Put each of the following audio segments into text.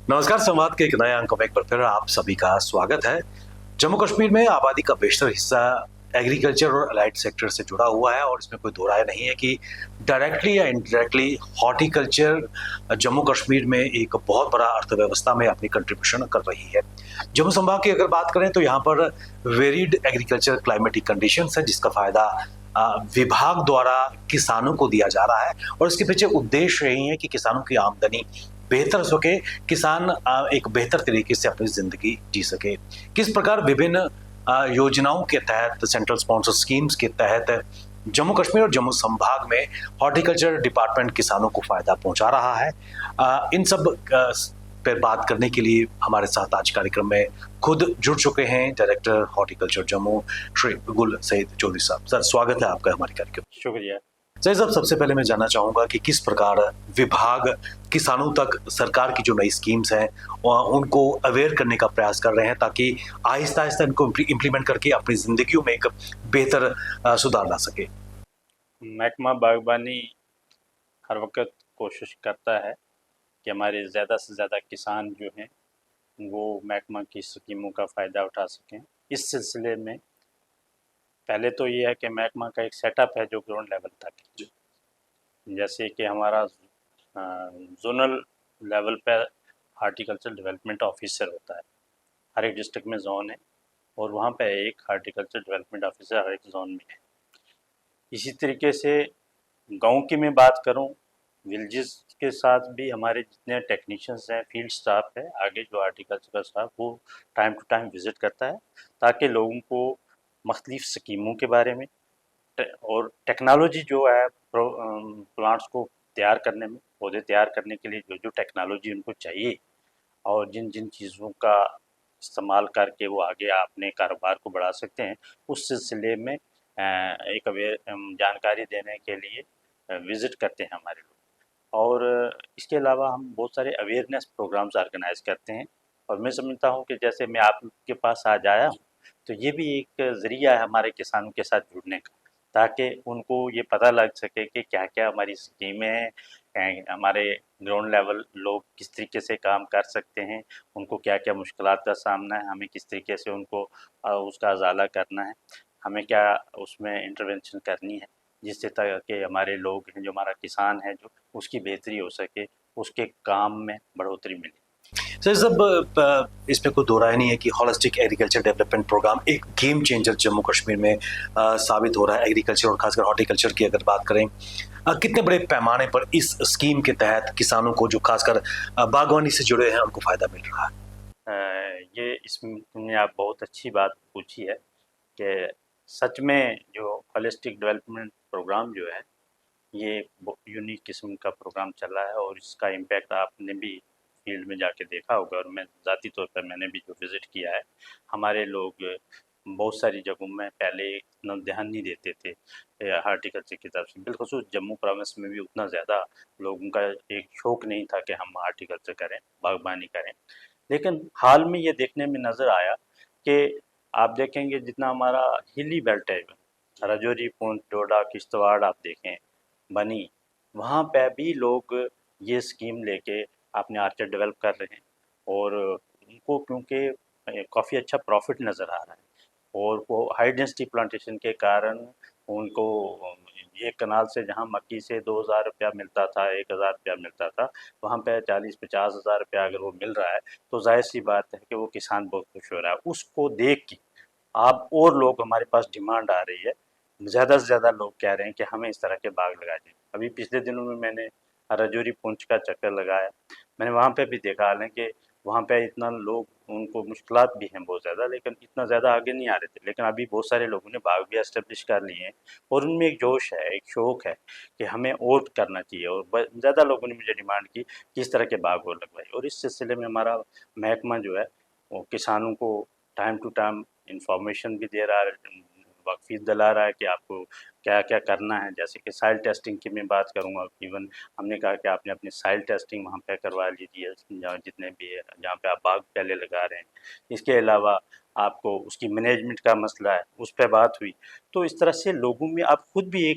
नमस्कार। संवाद के एक नए अंक में एक बार फिर आप सभी का स्वागत है। जम्मू कश्मीर में आबादी का बेशतर हिस्सा एग्रीकल्चर और अलाइड सेक्टर से जुड़ा हुआ है और इसमें कोई दो राय नहीं है कि डायरेक्टली या इनडायरेक्टली हॉर्टिकल्चर जम्मू कश्मीर में एक बहुत बड़ा अर्थव्यवस्था में अपनी कंट्रीब्यूशन कर रही है। जम्मू संभाग की अगर बात करें तो यहाँ पर वेरिड एग्रीकल्चर क्लाइमेटिक कंडीशंस है, जिसका फायदा विभाग द्वारा किसानों को दिया जा रहा है और इसके पीछे उद्देश्य यही है कि किसानों की आमदनी बेहतर हो सके, किसान एक बेहतर तरीके से अपनी जिंदगी जी सके। किस प्रकार विभिन्न योजनाओं के तहत, सेंट्रल स्पॉन्सर स्कीम्स के तहत जम्मू कश्मीर और जम्मू संभाग में हॉर्टिकल्चर डिपार्टमेंट किसानों को फायदा पहुंचा रहा है, इन सब पर बात करने के लिए हमारे साथ आज कार्यक्रम में खुद जुड़ चुके हैं डायरेक्टर हॉर्टिकल्चर जम्मू श्री गुल सईद चौधरी साहब। सर, स्वागत है आपका हमारे कार्यक्रम। शुक्रिया सर साहब, सबसे पहले मैं जानना चाहूंगा कि किस प्रकार विभाग किसानों तक सरकार की जो नई स्कीम्स हैं उनको अवेयर करने का प्रयास कर रहे हैं ताकि आहिस्ता आहिस्ता इनको इम्प्लीमेंट करके अपनी जिंदगियों में एक बेहतर सुधार ला सके। महकमा बागबानी हर वक्त कोशिश करता है कि हमारे ज़्यादा से ज़्यादा किसान जो हैं वो महकमा की स्कीमों का फ़ायदा उठा सकें। इस सिलसिले में पहले तो ये है कि महकमा का एक सेटअप है जो ग्राउंड लेवल तक है। जैसे कि हमारा जोनल लेवल पर हार्टिकल्चर डेवलपमेंट ऑफिसर होता है, हर एक डिस्ट्रिक्ट में जोन है और वहाँ पे एक हार्टिकल्चर डेवलपमेंट ऑफिसर हर एक जोन में है। इसी तरीके से गांव की मैं बात करूं, विलेजेस के साथ भी हमारे जितने टेक्नीशियंस हैं, फील्ड स्टाफ है, आगे जो हार्टिकल्चर का स्टाफ वो टाइम टू टाइम विज़िट करता है ताकि लोगों को मुख्तलिफ स्कीमों के बारे में और टेक्नोलॉजी जो है प्लांट्स को तैयार करने में, पौधे तैयार करने के लिए जो जो टेक्नोलॉजी उनको चाहिए और जिन जिन चीज़ों का इस्तेमाल करके वो आगे अपने कारोबार को बढ़ा सकते हैं, उस सिलसिले में एक जानकारी देने के लिए विज़िट करते हैं हमारे लोग। और इसके अलावा हम बहुत सारे अवेयरनेस प्रोग्राम्स ऑर्गेनाइज करते हैं और मैं समझता हूँ कि जैसे मैं आपके पास आज आया हूँ तो ये भी एक ज़रिया है हमारे किसानों के साथ जुड़ने का, ताकि उनको ये पता लग सके कि क्या क्या हमारी स्कीमें हैं, हमारे ग्राउंड लेवल लोग किस तरीके से काम कर सकते हैं, उनको क्या क्या मुश्किलात का सामना है, हमें किस तरीके से उनको उसका अजाला करना है, हमें क्या उसमें इंटरवेंशन करनी है, जिससे ताकि हमारे लोग हैं, जो हमारा किसान है, जो उसकी बेहतरी हो सके, उसके काम में बढ़ोतरी मिले। सर सब इसमें कोई दो राय नहीं है कि हॉलिस्टिक एग्रीकल्चर डेवलपमेंट प्रोग्राम एक गेम चेंजर जम्मू कश्मीर में साबित हो रहा है। एग्रीकल्चर और खासकर हॉर्टिकल्चर की अगर बात करें, कितने बड़े पैमाने पर इस स्कीम के तहत किसानों को जो खासकर बागवानी से जुड़े हैं उनको फायदा मिल रहा है? ये इसमें आप बहुत अच्छी बात पूछी है कि सच में जो होलिस्टिक डेवलपमेंट प्रोग्राम जो है ये यूनिक किस्म का प्रोग्राम चल रहा है और इसका इम्पैक्ट आपने भी फील्ड में जाके देखा होगा और मैं ज़ाती तौर पर मैंने भी जो विज़िट किया है, हमारे लोग बहुत सारी जगहों में पहले इतना ध्यान नहीं देते थे हार्टिकल्चर की तरफ से, बिलखसूस जम्मू प्रोविंस में भी उतना ज़्यादा लोगों का एक शौक़ नहीं था कि हम हार्टिकल्चर करें, बागबानी करें। लेकिन हाल में ये देखने में नज़र आया कि आप देखेंगे जितना हमारा हिली बेल्ट है, राजौरी, पुंछ, डोडा, किश्तवाड़ आप देखें, बनी, वहाँ पे भी लोग ये स्कीम लेके अपने आर्चर डेवलप कर रहे हैं और उनको क्योंकि काफ़ी अच्छा प्रॉफिट नज़र आ रहा है और वो हाई डेंसिटी प्लांटेशन के कारण उनको ये कनाल से जहाँ मक्की से 2000 रुपया मिलता था, 1000 रुपया मिलता था, वहाँ पे 40-50 हज़ार रुपया अगर वो मिल रहा है तो जाहिर सी बात है कि वो किसान बहुत खुश हो रहा है। उसको देख के अब और लोग हमारे पास डिमांड आ रही है, ज़्यादा से ज़्यादा लोग कह रहे हैं कि हमें इस तरह के बाग लगा दें। अभी पिछले दिनों में मैंने राजौरी, पुंछ का चक्कर लगाया, मैंने वहाँ पे भी देखा, हालांकि वहाँ पे इतना लोग उनको मुश्किलात भी हैं बहुत ज़्यादा, लेकिन इतना ज़्यादा आगे नहीं आ रहे थे, लेकिन अभी बहुत सारे लोगों ने बाग भी एस्टेब्लिश कर लिए हैं और उनमें एक जोश है, एक शौक़ है कि हमें और करना चाहिए और ज़्यादा लोगों ने मुझे डिमांड की कि इस तरह के बाग और लगवाइए और इस सिलसिले में हमारा महकमा जो है वो किसानों को टाइम टू टाइम इंफॉर्मेशन भी दे रहा है, वाकफी दिला रहा है कि आपको क्या क्या करना है। जैसे कि साइल टेस्टिंग की मैं बात करूँगा, इवन हमने कहा कि आपने अपनी साइल टेस्टिंग वहाँ पे करवा लीजिए, जहाँ जितने भी है जहाँ पे आप बाग पहले लगा रहे हैं। इसके अलावा आपको उसकी मैनेजमेंट का मसला है, उस पर बात हुई। तो इस तरह से लोगों में अब खुद भी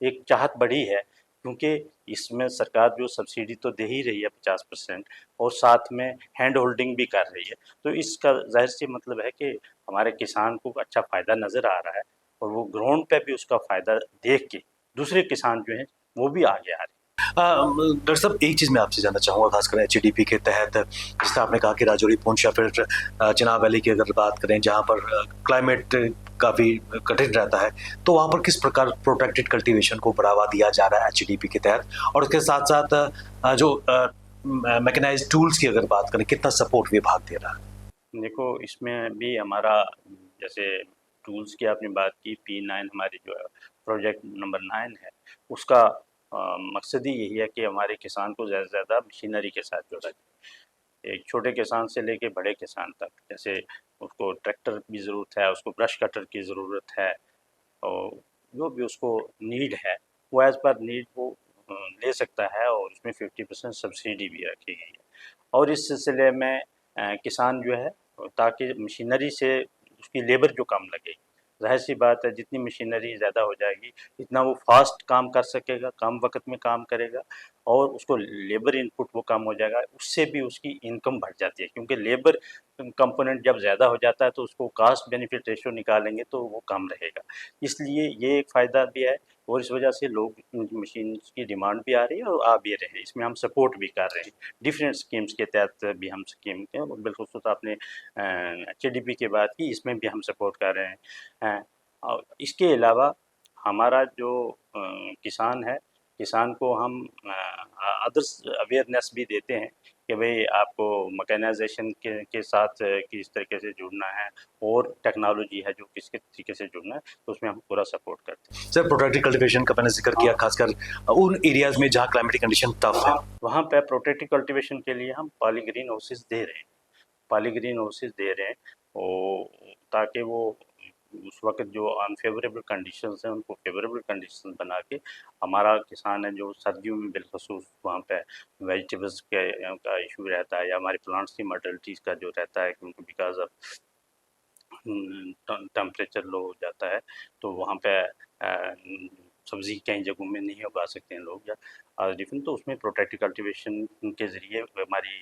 एक चाहत बढ़ी है क्योंकि इसमें सरकार जो सब्सिडी तो दे ही रही है 50% और साथ में हैंड होल्डिंग भी कर रही है। तो इसका ज़ाहिर सी मतलब है कि हमारे किसान को अच्छा फ़ायदा नज़र आ रहा है और वो ग्राउंड पे भी उसका फ़ायदा देख के दूसरे किसान जो हैं वो भी आगे आ रहे हैं। डॉक्टर साहब, एक चीज़ मैं आपसे जानना चाहूँगा, खासकर एचडीपी के तहत, जिस तरह आपने कहा कि राजौरी, पुंछ या फिर चिनाब वैली की अगर बात करें, जहाँ पर क्लाइमेट काफ़ी कठिन रहता है, तो वहाँ पर किस प्रकार प्रोटेक्टेड कल्टीवेशन को बढ़ावा दिया जा रहा है एचडीपी के तहत? और उसके साथ साथ जो मैकेनाइज्ड टूल्स की अगर बात करें, कितना सपोर्ट विभाग दे रहा है? देखो इसमें भी हमारा जैसे टूल्स की आपने बात की, P9 हमारी जो है प्रोजेक्ट नंबर 9 है, उसका मकसद ही यही है कि हमारे किसान को ज़्यादा से ज़्यादा मशीनरी के साथ जोड़ा जाए। एक छोटे किसान से लेके बड़े किसान तक, जैसे उसको ट्रैक्टर की ज़रूरत है, उसको ब्रश कटर की ज़रूरत है और जो भी उसको नीड है वो एज़ पर नीड वो ले सकता है और उसमें 50% सब्सिडी भी रखी गई है। और इस सिलसिले में किसान जो है ताकि मशीनरी से उसकी लेबर जो कम लगे, ज़ाहिर सी बात है जितनी मशीनरी ज़्यादा हो जाएगी इतना वो फास्ट काम कर सकेगा, कम वक्त में काम करेगा और उसको लेबर इनपुट वो कम हो जाएगा, उससे भी उसकी इनकम बढ़ जाती है क्योंकि लेबर कंपोनेंट जब ज़्यादा हो जाता है तो उसको कास्ट बेनिफिट रेशियो निकालेंगे तो वो कम रहेगा। इसलिए ये एक फ़ायदा भी है और इस वजह से लोग मशीन की डिमांड भी आ रही है और आ भी रहे हैं, इसमें हम सपोर्ट भी कर रहे हैं। डिफरेंट स्कीम्स के तहत भी हम स्कीम के बिलखुसूस आपने एचडीपी की बात की, इसमें भी हम सपोर्ट कर रहे हैं। और इसके अलावा हमारा जो किसान है, किसान को हम अदर्स अवेयरनेस भी देते हैं कि भाई आपको मैकेनाइजेशन के साथ किस तरीके से जुड़ना है और टेक्नोलॉजी है जो किस तरीके से जुड़ना है, तो उसमें हम पूरा सपोर्ट करते हैं। सर, प्रोटेक्टेड कल्टीवेशन का मैंने ज़िक्र किया, खासकर उन एरियाज़ में जहाँ क्लाइमेटिक कंडीशन टफ है। वहाँ पे प्रोटेक्टिव कल्टीवेशन के लिए हम पॉलीग्रीन हाउसेस दे रहे हैं, पॉलीग्रीन हाउसेस दे रहे हैं और ताकि वो उस वक्त जो अनफेवरेबल कंडीशंस हैं उनको फेवरेबल कंडीशंस बना के हमारा किसान है जो सर्दियों में बिलखसूस वहाँ पे वेजिटेबल्स के का इशू रहता है या हमारे प्लांट्स की मर्टलिटीज़ का जो रहता है क्योंकि बिकॉज ऑफ टेम्परेचर लो हो जाता है तो वहाँ पे सब्ज़ी कई जगहों में नहीं उगा सकते हैं लोग या डिफरेंट, तो उसमें प्रोटेक्टिव कल्टीवेशन के ज़रिए हमारी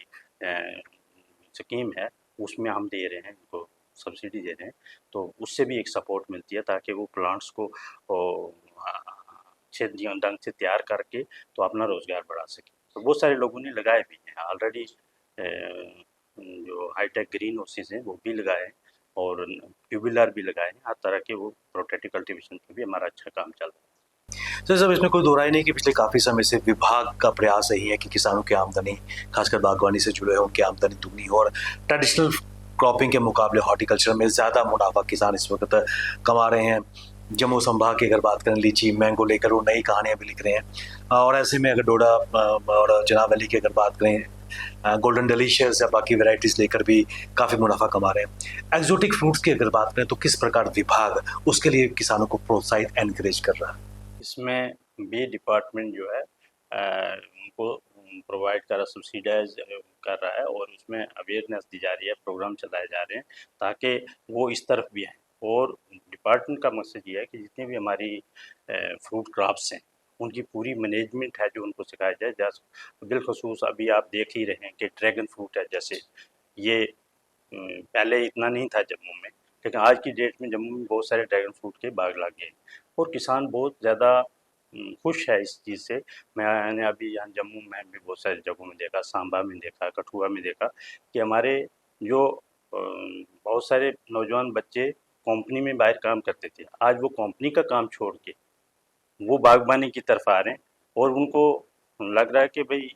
स्कीम है उसमें हम दे रहे हैं इनको सब्सिडी दे रहे हैं, तो उससे भी एक सपोर्ट मिलती है ताकि वो प्लांट्स को अच्छे ढंग से तैयार करके तो अपना रोज़गार बढ़ा सकें। तो बहुत सारे लोगों ने लगाए भी हैं ऑलरेडी, जो हाईटेक ग्रीन हाउसेस हैं वो भी लगाए हैं और ट्यूबुलर भी लगाए हैं, हर तरह के वो प्रोटेक्टिव कल्टीवेशन पे भी हमारा अच्छा काम चल रहा है। सर साहब, इसमें कोई दो राय नहीं कि पिछले काफ़ी समय से विभाग का प्रयास यही है कि किसानों की आमदनी, खासकर बागवानी से जुड़े हैं, उनकी आमदनी दुगनी हो और ट्रेडिशनल क्रॉपिंग के मुकाबले हॉर्टिकल्चर में ज़्यादा मुनाफा किसान इस वक्त कमा रहे हैं। जम्मू संभाग की अगर बात करें, लीची, मैंगो लेकर वो नई कहानियाँ भी लिख रहे हैं। और ऐसे में अगर डोडा और चिनाब वैली की अगर बात करें, गोल्डन डिलीशियस या बाकी वैरायटीज़ लेकर भी काफ़ी मुनाफा कमा रहे हैं। एक्जोटिक फ्रूट्स की अगर बात करें तो किस प्रकार विभाग उसके लिए किसानों को प्रोत्साहित, एनकरेज कर रहा है? इसमें बी डिपार्टमेंट जो है उनको प्रोवाइड कर रहा, सब्सिडाइज कर रहा है और उसमें अवेयरनेस दी जा रही है, प्रोग्राम चलाए जा रहे हैं ताकि वो इस तरफ भी आएँ। और डिपार्टमेंट का मकसद ये है कि जितनी भी हमारी फ्रूट क्रॉप्स हैं उनकी पूरी मैनेजमेंट है जो उनको सिखाया जाए। जैसे बिलखसूस अभी आप देख ही रहे हैं कि ड्रैगन फ्रूट है, जैसे ये पहले इतना नहीं था जम्मू में, लेकिन आज की डेट में जम्मू में बहुत सारे ड्रैगन फ्रूट के बाग लग गए और किसान बहुत ज़्यादा खुश है इस चीज़ से। मैंने अभी यहाँ जम्मू में भी बहुत सारी जगहों में देखा, सांबा में देखा, कठुआ में देखा कि हमारे जो बहुत सारे नौजवान बच्चे कंपनी में बाहर काम करते थे, आज वो कंपनी का काम छोड़ के वो बागबानी की तरफ आ रहे हैं और उनको लग रहा है कि भाई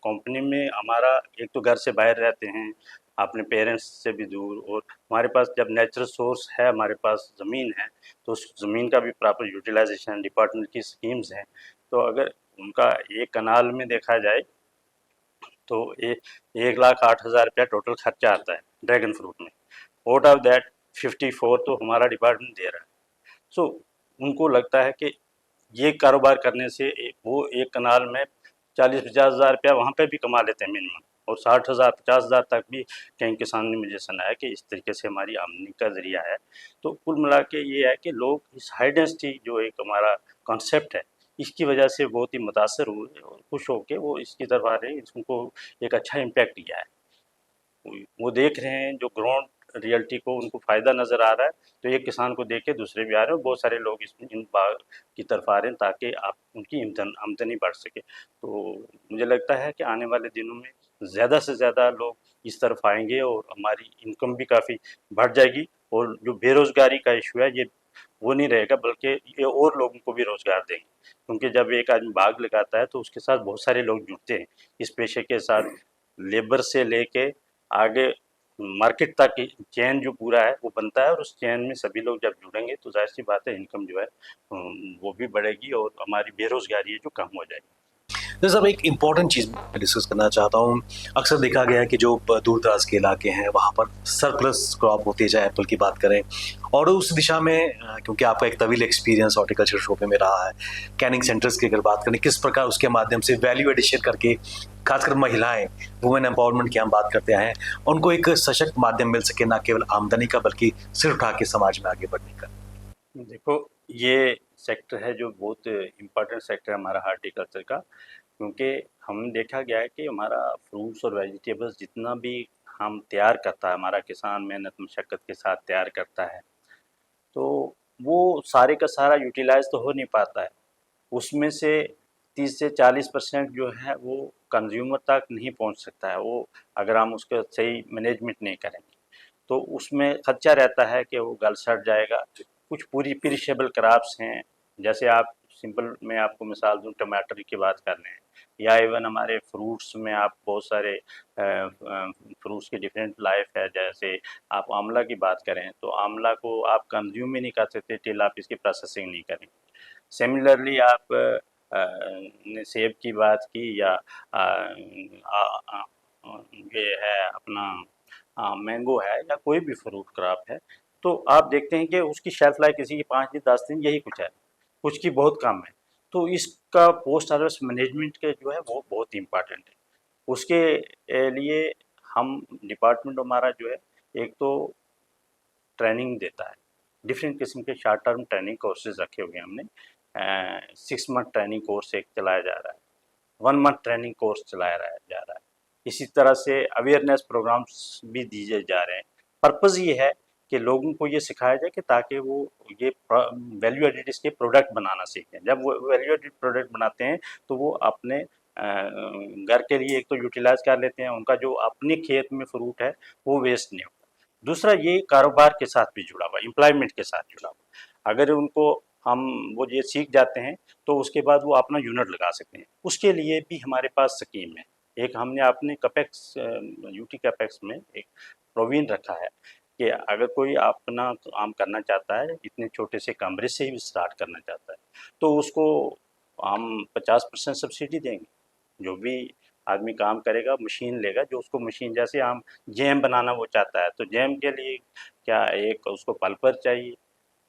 कंपनी में हमारा एक तो घर से बाहर रहते हैं, अपने पेरेंट्स से भी दूर, और हमारे पास जब नेचुरल सोर्स है, हमारे पास ज़मीन है, तो उस ज़मीन का भी प्रॉपर यूटिलाइजेशन डिपार्टमेंट की स्कीम्स हैं। तो अगर उनका एक कनाल में देखा जाए तो 1,08,000 रुपया टोटल खर्चा आता है ड्रैगन फ्रूट में। आउट ऑफ दैट 54 तो हमारा डिपार्टमेंट दे रहा है। सो उनको लगता है कि ये कारोबार करने से वो एक कनाल में 40-50 हज़ार रुपया वहाँ पे भी कमा लेते हैं मिनिमम, और 60,000 50,000 तक भी कई किसान ने मुझे सुनाया कि इस तरीके से हमारी आमदनी का ज़रिया है। तो कुल मिला के ये है कि लोग इस हाई डेंसिटी जो एक हमारा कॉन्सेप्ट है इसकी वजह से बहुत ही मुतासर हुए और खुश होके वो इसकी तरफ आ रहे हैं, इसको एक अच्छा इम्पैक्ट दिया है। वो देख रहे हैं जो ग्राउंड रियलिटी को उनको फ़ायदा नज़र आ रहा है, तो एक किसान को देख के दूसरे भी आ रहे हैं और बहुत सारे लोग इसमें इन बाग की तरफ आ रहे हैं ताकि आप उनकी आमदनी बढ़ सके। तो मुझे लगता है कि आने वाले दिनों में ज़्यादा से ज़्यादा लोग इस तरफ आएंगे और हमारी इनकम भी काफ़ी बढ़ जाएगी और जो बेरोज़गारी का इशू है ये वो नहीं रहेगा, बल्कि ये और लोगों को भी रोज़गार देंगे, क्योंकि जब एक आदमी बाग लगाता है तो उसके साथ बहुत सारे लोग जुड़ते हैं इस पेशे के साथ, लेबर से लेके आगे मार्केट तक चेन जो पूरा है वो बनता है और उस चेन में सभी लोग जब जुड़ेंगे तो जाहिर सी बात है इनकम जो है वो भी बढ़ेगी और हमारी बेरोजगारी है जो कम हो जाएगी। तो साहब एक इम्पॉर्टेंट चीज़ मैं डिस्कस करना चाहता हूँ। अक्सर देखा गया है कि जो दूर दराज के इलाके हैं वहाँ पर सरप्लस क्रॉप होती है, चाहे एप्पल की बात करें, और उस दिशा में क्योंकि आपका एक तवील एक्सपीरियंस हॉर्टिकल्चर शोबे में रहा है, कैनिंग सेंटर्स की अगर बात करें किस प्रकार उसके माध्यम से वैल्यू एडिशन करके खासकर महिलाएं, वुमेन एम्पावरमेंट की हम बात करते हैं, उनको एक सशक्त माध्यम मिल सके, ना केवल आमदनी का बल्कि सिर उठा के समाज में आगे बढ़ने का। देखो, ये सेक्टर है जो बहुत इम्पोर्टेंट सेक्टर है हमारा हार्टिकल्चर का, क्योंकि हम देखा गया है कि हमारा फ्रूट्स और वेजिटेबल्स जितना भी हम तैयार करता है, हमारा किसान मेहनत मशक्क़त के साथ तैयार करता है, तो वो सारे का सारा यूटिलाइज़ तो हो नहीं पाता है। उसमें से 30 से 40% जो है वो कंज्यूमर तक नहीं पहुंच सकता है, वो अगर हम उसका सही मैनेजमेंट नहीं करेंगे तो उसमें खर्चा रहता है कि वो गल सड़ जाएगा। कुछ पूरी पेरिशेबल क्रॉप्स हैं, जैसे आप सिंपल मैं आपको मिसाल दूं, टमाटर की बात कर लें या इवन हमारे फ्रूट्स में आप बहुत सारे फ्रूट्स की डिफरेंट लाइफ है। जैसे आप आंवला की बात करें तो आंवला को आप कंज्यूम ही नहीं कर सकते टिल आप इसकी प्रोसेसिंग नहीं करें। सिमिलरली आप ने सेब की बात की या ये है अपना मैंगो है या कोई भी फ्रूट क्रॉप है, तो आप देखते हैं कि उसकी शेल्फ लाइफ किसी की 5 दिन 10 दिन यही कुछ है, कुछ की बहुत कम है। तो इसका पोस्ट हार्वेस्ट मैनेजमेंट के जो है वो बहुत इम्पॉर्टेंट है। उसके लिए हम डिपार्टमेंट हमारा जो है एक तो ट्रेनिंग देता है, डिफरेंट किस्म के शॉर्ट टर्म ट्रेनिंग कोर्सेज रखे हुए हैं हमने। 6 मंथ ट्रेनिंग कोर्स एक चलाया जा रहा है, 1 मंथ ट्रेनिंग कोर्स चलाया जा रहा है। इसी तरह से अवेयरनेस प्रोग्राम्स भी दिए जा रहे हैं। पर्पज़ ये है कि लोगों को ये सिखाया जाए कि ताकि वो ये वैल्यू एडिड इसके प्रोडक्ट बनाना सीखें। जब वो वैल्यू एडिड प्रोडक्ट बनाते हैं तो वो अपने घर के लिए एक तो यूटिलाइज कर लेते हैं, उनका जो अपने खेत में फ्रूट है वो वेस्ट नहीं होता। दूसरा ये कारोबार के साथ भी जुड़ा हुआ, एम्प्लॉयमेंट के साथ जुड़ा हुआ। अगर उनको हम वो ये सीख जाते हैं तो उसके बाद वो अपना यूनिट लगा सकते हैं। उसके लिए भी हमारे पास स्कीम है। एक हमने अपने कैपेक्स यूटी कैपेक्स में एक प्रोविजन रखा है कि अगर कोई अपना काम करना चाहता है, इतने छोटे से कमरे से ही स्टार्ट करना चाहता है, तो उसको हम 50% सब्सिडी देंगे। जो भी आदमी काम करेगा मशीन लेगा, जो उसको मशीन जैसे हम जैम बनाना वो चाहता है तो जैम के लिए क्या एक उसको पल्पर चाहिए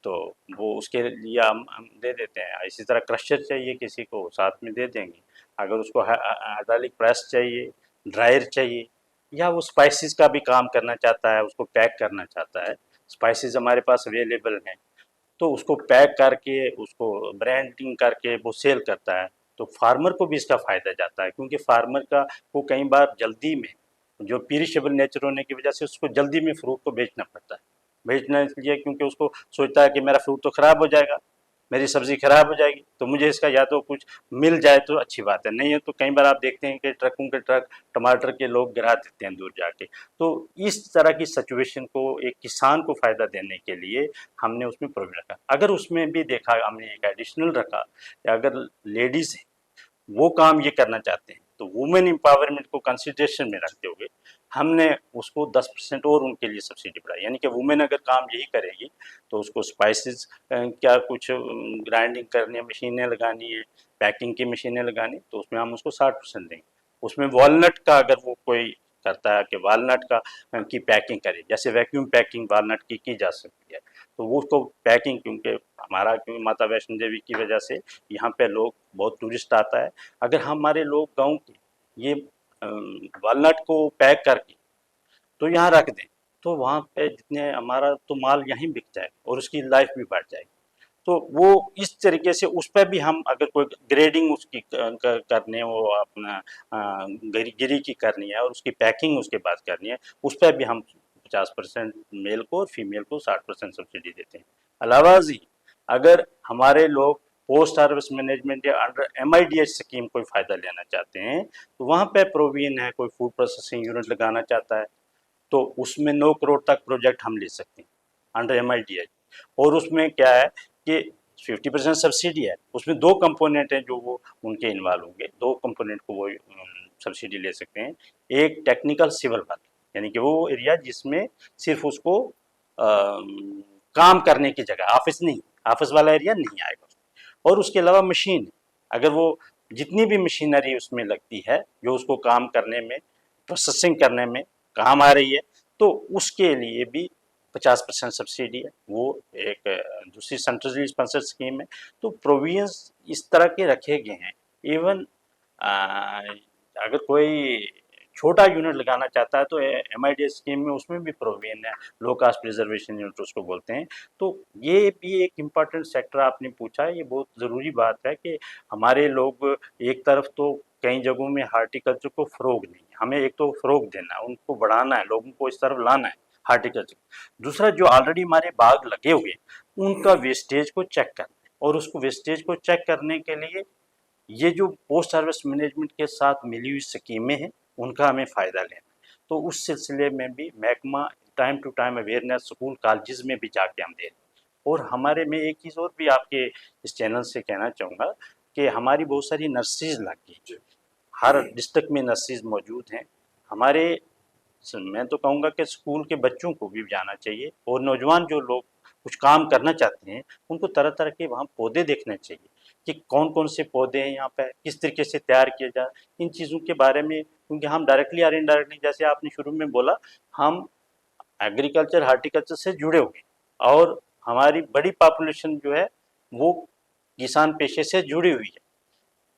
तो वो उसके लिए हम दे देते हैं। इसी तरह क्रशर चाहिए किसी को साथ में दे देंगे। अगर उसको हाइड्रोलिक प्रेस चाहिए, ड्रायर चाहिए, या वो स्पाइसेस का भी काम करना चाहता है, उसको पैक करना चाहता है, स्पाइसेस हमारे पास अवेलेबल हैं, तो उसको पैक करके उसको ब्रांडिंग करके वो सेल करता है। तो फार्मर को भी इसका फ़ायदा जाता है, क्योंकि फार्मर का को कई बार जल्दी में जो पेरिशेबल नेचर होने की वजह से उसको जल्दी में फ्रूट को बेचना पड़ता है। बेचना इसलिए क्योंकि उसको सोचता है कि मेरा फ्रूट तो ख़राब हो जाएगा, मेरी सब्ज़ी ख़राब हो जाएगी, तो मुझे इसका या तो कुछ मिल जाए तो अच्छी बात है, नहीं है तो कई बार आप देखते हैं कि ट्रकों के ट्रक टमाटर के लोग गिरा देते हैं दूर जाके। तो इस तरह की सिचुएशन को एक किसान को फ़ायदा देने के लिए हमने उसमें प्रोविजन रखा। अगर उसमें भी देखा हमने एक एडिशनल रखा, अगर लेडीज़ हैं वो काम ये करना चाहते हैं तो वुमेन एम्पावरमेंट को कंसिडरेशन में रखते हुए हमने उसको 10% और उनके लिए सब्सिडी बढ़ाई। यानी कि वुमेन अगर काम यही करेगी तो उसको स्पाइसेस क्या कुछ ग्राइंडिंग करनी है, मशीनें लगानी है, पैकिंग की मशीनें लगानी, तो उसमें हम उसको 60% देंगे। उसमें वॉलनट का अगर वो कोई करता है कि वॉलनट का की पैकिंग करे, जैसे वैक्यूम पैकिंग वॉलनट की जा सकती है, तो वो उसको पैकिंग, क्योंकि हमारा क्योंकि माता वैष्णो देवी की वजह से यहाँ पे लोग बहुत टूरिस्ट आता है, अगर हमारे लोग गाँव के ये वॉलनट को पैक करके तो यहाँ रख दें तो वहाँ पे जितने हमारा तो माल यहीं बिक जाएगा और उसकी लाइफ भी बढ़ जाएगी। तो वो इस तरीके से उस पर भी हम अगर कोई ग्रेडिंग उसकी करनी है, वो अपना गिरी की करनी है और उसकी पैकिंग उसके बाद करनी है, उस पर भी हम 50% मेल को और फीमेल को 60% सब्सिडी देते हैं। अलावा जी अगर हमारे लोग पोस्ट हार्वेस्ट मैनेजमेंट या अंडर MIDH स्कीम कोई फ़ायदा लेना चाहते हैं तो वहाँ पे प्रोविजन है, कोई फूड प्रोसेसिंग यूनिट लगाना चाहता है तो उसमें 9 करोड़ तक प्रोजेक्ट हम ले सकते हैं अंडर MIDH। और उसमें क्या है कि 50% सब्सिडी है, उसमें 2 कंपोनेंट हैं जो वो उनके इन्वॉल्व होंगे, 2 कंपोनेंट को वो सब्सिडी ले सकते हैं। एक टेक्निकल सिविल वर्क, यानी कि वो एरिया जिसमें सिर्फ उसको काम करने की जगह, ऑफिस नहीं, ऑफिस वाला एरिया नहीं आएगा। और उसके अलावा मशीन, अगर वो जितनी भी मशीनरी उसमें लगती है जो उसको काम करने में, प्रोसेसिंग करने में काम आ रही है, तो उसके लिए भी 50% सब्सिडी है। वो एक दूसरी सेंट्रली स्पॉन्सर्ड स्कीम है। तो प्रोविजंस इस तरह के रखे गए हैं। इवन अगर कोई छोटा यूनिट लगाना चाहता है तो MIDH स्कीम में उसमें भी प्रोविजन है, लो कास्ट प्रिजर्वेशन यूनिट उसको बोलते हैं। तो ये भी एक इम्पॉर्टेंट सेक्टर आपने पूछा है, ये बहुत ज़रूरी बात है कि हमारे लोग एक तरफ तो कई जगहों में हार्टिकल्चर को फ़रोग नहीं, हमें एक तो फ़रोग देना है, उनको बढ़ाना है, लोगों को इस तरफ लाना है हार्टिकल्चर। दूसरा जो ऑलरेडी हमारे बाग लगे हुए हैं उनका वेस्टेज को चेक करना है, और उसको वेस्टेज को चेक करने के लिए ये जो पोस्ट हार्वेस्ट मैनेजमेंट के साथ मिली हुई स्कीमें हैं उनका हमें फ़ायदा लेना है। तो उस सिलसिले में भी महकमा time to time awareness school colleges में भी जाके हम दे रहे हैं। और हमारे में एक चीज़ और भी आपके इस चैनल से कहना चाहूँगा कि हमारी बहुत सारी नर्सरीज लग गई, हर डिस्ट्रिक्ट में नर्सरीज मौजूद हैं। हमारे मैं तो कहूँगा कि स्कूल के बच्चों को भी जाना चाहिए और नौजवान जो लोग कुछ काम करना चाहते हैं उनको तरह तरह के वहाँ पौधे देखने चाहिए कि कौन कौन से पौधे हैं यहाँ पे, किस तरीके से तैयार किया जाए, इन चीज़ों के बारे में। क्योंकि हम डायरेक्टली और इनडायरेक्टली, जैसे आपने शुरू में बोला, हम एग्रीकल्चर हार्टिकल्चर से जुड़े हुए और हमारी बड़ी पॉपुलेशन जो है वो किसान पेशे से जुड़ी हुई है।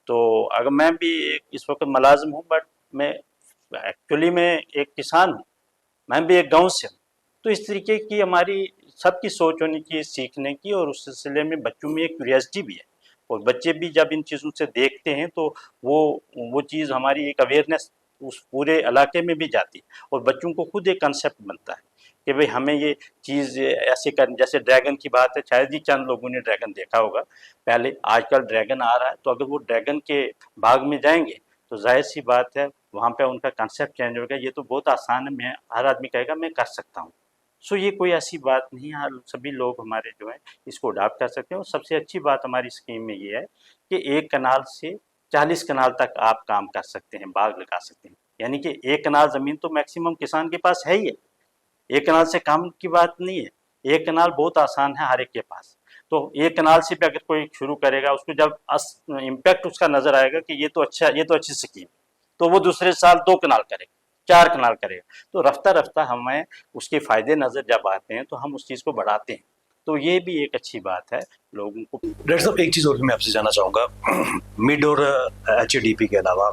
तो अगर मैं भी इस वक्त मुलाजिम हूँ, बट मैं एक्चुअली मैं एक किसान हूँ, मैं भी एक गांव से हूँ। तो इस तरीके की हमारी सबकी सोच होनी चाहिए सीखने की, और उस सिलसिले में बच्चों में एक क्यूरियोसिटी भी है, और बच्चे भी जब इन चीज़ों से देखते हैं तो वो चीज़ हमारी एक अवेयरनेस उस पूरे इलाके में भी जाती है, और बच्चों को खुद एक कंसेप्ट बनता है कि भाई हमें ये चीज़ ऐसे कर, जैसे ड्रैगन की बात है, शायद ही चंद लोगों ने ड्रैगन देखा होगा पहले, आजकल ड्रैगन आ रहा है, तो अगर वो ड्रैगन के बाग में जाएंगे तो जाहिर सी बात है वहाँ पे उनका कंसेप्ट चेंज होगा, ये तो बहुत आसान है, मैं हर आदमी कहेगा मैं कर सकता हूँ। सो ये कोई ऐसी बात नहीं है, सभी लोग हमारे जो हैं इसको अडॉप्ट कर सकते हैं। और सबसे अच्छी बात हमारी स्कीम में ये है कि 1 कनाल से 40 कनाल तक आप काम कर सकते हैं, बाग लगा सकते हैं। यानी कि 1 कनाल ज़मीन तो मैक्सिमम किसान के पास है ही है, 1 कनाल से कम की बात नहीं है, 1 कनाल बहुत आसान है हर एक के पास। तो 1 कनाल से भी अगर कोई शुरू करेगा, उसको जब इम्पैक्ट उसका नज़र आएगा कि ये तो अच्छा, ये तो अच्छी स्कीम, तो वो दूसरे साल 2 कनाल करेगा, 4 कनाल करेगा। तो रफ्ता रफ्ता हमें उसके फ़ायदे नज़र जब आते हैं तो हम उस चीज़ को बढ़ाते हैं। तो ये भी एक अच्छी बात है लोगों को। डॉक्टर साहब, एक चीज़ और भी मैं आपसे जानना चाहूँगा, मिड और HADP के अलावा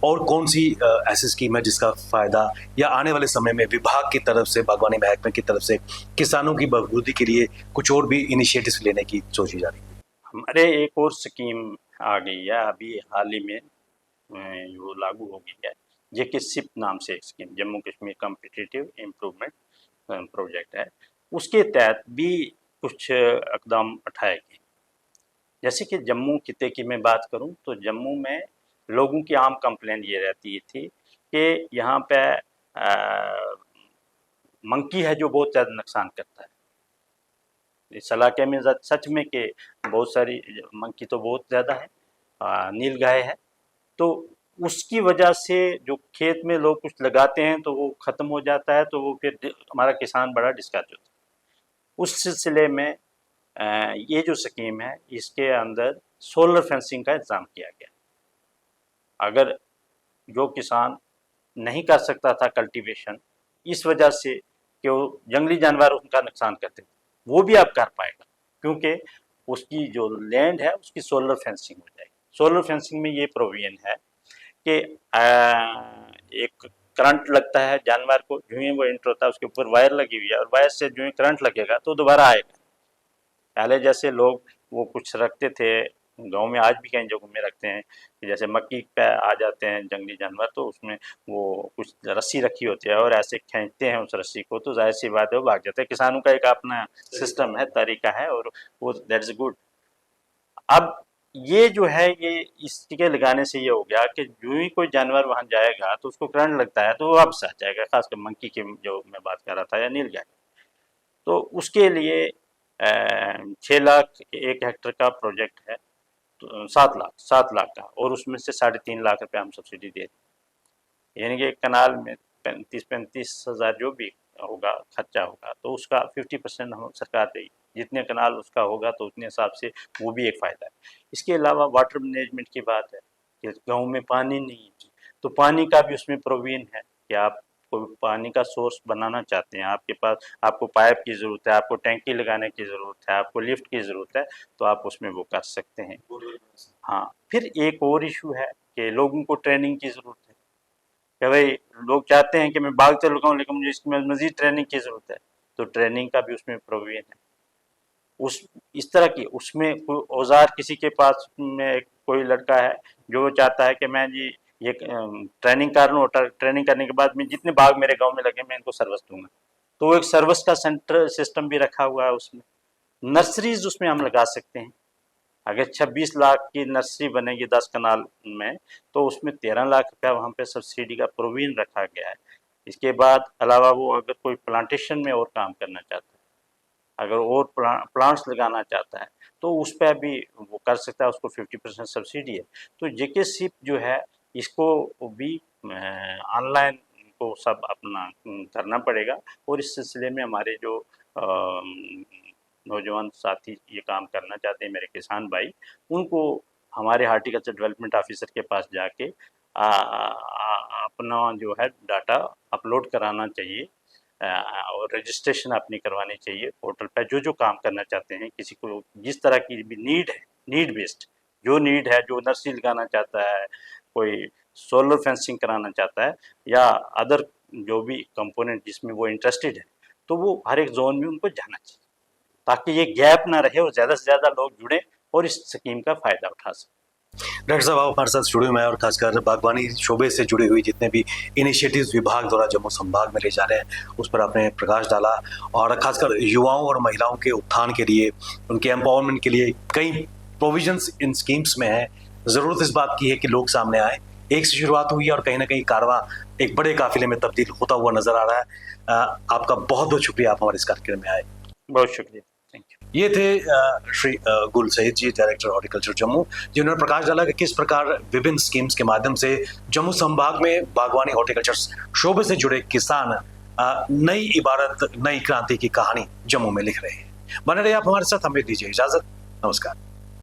और कौन सी ऐसी स्कीम है जिसका फ़ायदा या आने वाले समय में विभाग की तरफ से, बागवानी महकमे की तरफ से किसानों की बदबूदी के लिए कुछ और भी इनिशिएटिव्स लेने की सोची जा रही है? हमारे एक और स्कीम आ गई है अभी हाल ही में, वो लागू हो गई है, ये कि सिप नाम से एक scheme, Jammu Kashmir competitive improvement project है। उसके तहत भी कुछ इकदाम उठाए गए। जैसे कि जम्मू खिते की मैं बात करूं तो जम्मू में लोगों की आम कंप्लेंट ये रहती थी कि यहाँ पे मंकी है जो बहुत ज़्यादा नुकसान करता है। इस इलाके में सच में कि बहुत सारी मंकी तो बहुत ज़्यादा है, नील गाय है, तो उसकी वजह से जो खेत में लोग कुछ लगाते हैं तो वो ख़त्म हो जाता है, तो वो फिर हमारा किसान बड़ा डिस्कस होता है। उस सिलसिले में ये जो स्कीम है इसके अंदर सोलर फेंसिंग का इंतज़ाम किया गया। अगर जो किसान नहीं कर सकता था कल्टीवेशन इस वजह से कि वो जंगली जानवर उनका नुकसान करते थे, वो भी अब कर पाएगा, क्योंकि उसकी जो लैंड है उसकी सोलर फेंसिंग हो जाएगी। सोलर फेंसिंग में ये प्रोविजन है कि एक करंट लगता है जानवर को, जो ही वो एंटर होता है उसके ऊपर वायर लगी हुई है, और वायर से जो ही करंट लगेगा तो दोबारा आएगा। पहले जैसे लोग वो कुछ रखते थे, गांव में आज भी कई जगहों में रखते हैं कि जैसे मक्की पे आ जाते हैं जंगली जानवर, तो उसमें वो कुछ रस्सी रखी होती है और ऐसे खींचते हैं उस रस्सी को, तो जाहिर सी बात है वो भाग जाते हैं। किसानों का एक अपना सिस्टम है, तरीका है, और वो दैट्स गुड। अब ये जो है, ये इस टीके लगाने से ये हो गया कि जो ही कोई जानवर वहां जाएगा तो उसको करंट लगता है तो वो वापस आ जाएगा, खासकर मंकी की जो मैं बात कर रहा था, या नीलगाय। तो उसके लिए 6 लाख 1 हेक्टर का प्रोजेक्ट है, तो 7 लाख का, और उसमें से 3.5 लाख रुपए हम सब्सिडी दे दें। यानी कि एक कनाल में 35 हज़ार जो भी होगा खर्चा होगा, तो उसका 50% हम सरकार देगी। जितने कनाल उसका होगा तो उतने हिसाब से वो भी एक फ़ायदा है। इसके अलावा वाटर मैनेजमेंट की बात है कि गाँव में पानी नहीं है, तो पानी का भी उसमें प्रोविज़न है कि आप कोई पानी का सोर्स बनाना चाहते हैं, आपके पास, आपको पाइप की ज़रूरत है, आपको टैंकी लगाने की ज़रूरत है, आपको लिफ्ट की ज़रूरत है, तो आप उसमें वो कर सकते हैं। हाँ, फिर एक और इशू है कि लोगों को ट्रेनिंग की ज़रूरत है कि भाई लोग चाहते हैं कि मैं बाग तो लगाऊं, लेकिन मुझे इसमें मज़ीद ट्रेनिंग की ज़रूरत है, तो ट्रेनिंग का भी उसमें प्रोविज़न है। उस इस तरह की उसमें कोई औजार किसी के पास में कोई लड़का है जो वो चाहता है कि मैं जी ये ट्रेनिंग कर लूँ, और ट्रेनिंग करने के बाद मैं जितने बाग मेरे गांव में लगे मैं इनको सर्विस दूंगा, तो एक सर्विस का सेंटर सिस्टम भी रखा हुआ है उसमें। नर्सरीज उसमें हम लगा सकते हैं। अगर 26 लाख की नर्सरी बनेगी 10 कनाल में, तो उसमें 13 लाख रुपया वहाँ पे सब्सिडी का प्रोविजन रखा गया है। इसके बाद अलावा वो अगर कोई प्लांटेशन में और काम करना चाहता है, अगर और प्लांट्स लगाना चाहता है, तो उस पर भी वो कर सकता है, उसको 50% सब्सिडी है। तो जेके सिप जो है इसको भी ऑनलाइन को सब अपना करना पड़ेगा, और इस सिलसिले में हमारे जो नौजवान साथी ये काम करना चाहते हैं, मेरे किसान भाई, उनको हमारे हार्टिकल्चर डेवलपमेंट ऑफिसर के पास जाके अपना जो है डाटा अपलोड कराना चाहिए, और रजिस्ट्रेशन अपनी करवानी चाहिए पोर्टल पर। जो जो काम करना चाहते हैं, किसी को जिस तरह की भी नीड है, नीड बेस्ड जो नीड है, जो नर्सरी लगाना चाहता है, कोई सोलर फेंसिंग कराना चाहता है, या अदर जो भी कंपोनेंट जिसमें वो इंटरेस्टेड है, तो वो हर एक जोन में उनको जाना चाहिए, ताकि ये गैप ना रहे और ज़्यादा से ज़्यादा लोग जुड़े और इस स्कीम का फ़ायदा उठा सकें। डॉक्टर साहब, आप हमारे साथ स्टूडियो में, और खासकर बागवानी शोबे से जुड़े हुए जितने भी इनिशिएटिव्स विभाग द्वारा जम्मू संभाग में ले जा रहे हैं उस पर आपने प्रकाश डाला, और खासकर युवाओं और महिलाओं के उत्थान के लिए, उनके एम्पावरमेंट के लिए कई प्रोविजंस इन स्कीम्स में है। ज़रूरत इस बात की है कि लोग सामने आए। एक से शुरुआत हुई है और कहीं ना कहीं कारवां एक बड़े काफिले में तब्दील होता हुआ नजर आ रहा है। आपका बहुत बहुत शुक्रिया, आप हमारे इस कार्यक्रम में आए। बहुत शुक्रिया, थैंक यू। ये थे श्री गुल सईद जी, डायरेक्टर हॉर्टिकल्चर जम्मू, जिन्होंने प्रकाश डाला कि किस प्रकार विभिन्न स्कीम्स के माध्यम से जम्मू संभाग में बागवानी हॉर्टिकल्चर शोबे से जुड़े किसान नई इबारत, नई क्रांति की कहानी जम्मू में लिख रहे हैं। बने रहिए आप हमारे साथ, हमें दीजिए इजाजत, नमस्कार।